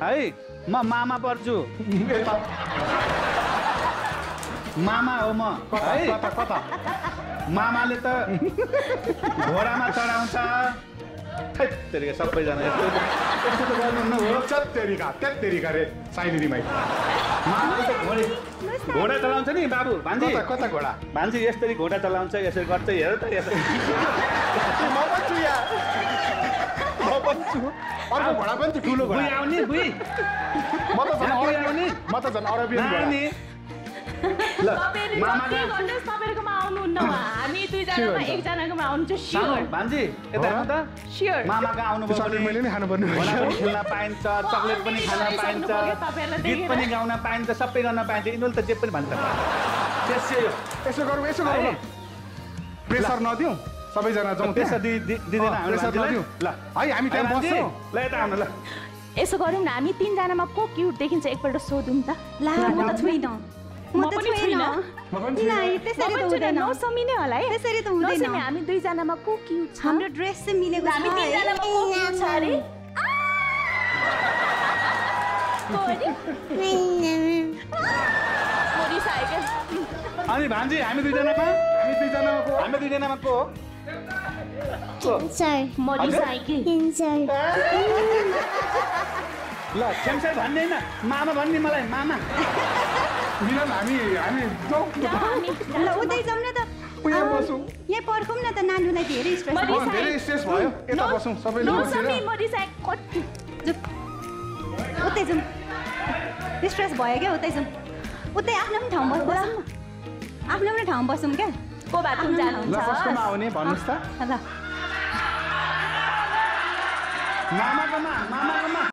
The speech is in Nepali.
है म मामा पर्छु मामा हो म है कता मामाले त घोडामा चढाउँछ तेरिका सबैजना यस्तो त गर्नुहुन्न हो तेरिका रे साइनी माइ मामाले त घोडा चलाउँछ नि बाबु भान्जी कता घोडा भान्जी यसरी घोडा चलाउँछ यसरी गर्छ हेर त यसरी म भन्छु या म भन्छु अर्को घोडा पनि त ठुलो घोडा आउने बुई म त झन् अरबियन घोडा ल मामाका तपाईहरुकोमा आउनुहुन्न हामी दुईजनामा एकजनाकोमा आउनु चाहिँ स्योर भान्जी यता आउनु त स्योर मामाका आउनु भयो चक्लेट मैले नै खानु पर्ने घोडा पनि खेल्न पाइन्छ चक्लेट पनि खान पाइन्छ गीत पनि गाउन पाइन्छ सबै गर्न पाइन्छ यिनीहरूले त जे पनि भन्छ यसो गरौँ प्रेसर नदिउँ सबैजना जाउँ प्रेसर दिँदैन प्रेसर नदिउँ ल है हामी त्यहाँ बस्छौँ ल यता आउनु ल यसो गरौँ न हामी तीनजनामा को क्युट देखिन्छ एकपल्ट सोधौँ त ला म त छुइनँ म त छुइनँ नाइ त्यसरी त हुँदैन नसमिने होला है त्यसरी त हुँदैन हामी दुईजनामा को क्युट छ हाम्रो ड्रेस चाहिँ मिलेको छ हामी तीनजनामा को क्युट छ अरे अनि भान्जी हामी दुईजनामा को ल खेमसाई भन्ने होइन मामा भन्ने मलाई मामा मिलन हामी ल उतै जाउँ न त यहाँ बसौँ यहाँ पर्खौँ न त नानुलाई धेरै स्ट्रेस धेरै स्ट्रेस भयो यता बसौँ सबैले उतै जाउँ स्ट्रेस भयो क्या उतै जाउँ उतै आफ्नो पनि ठाउँ बसौँ आफ्नो पनि ठाउँ बसौँ क्या को बाथरुम जानुहुन्छ कसकोमा आउने भन्नुहोस् त ल मामाकोमा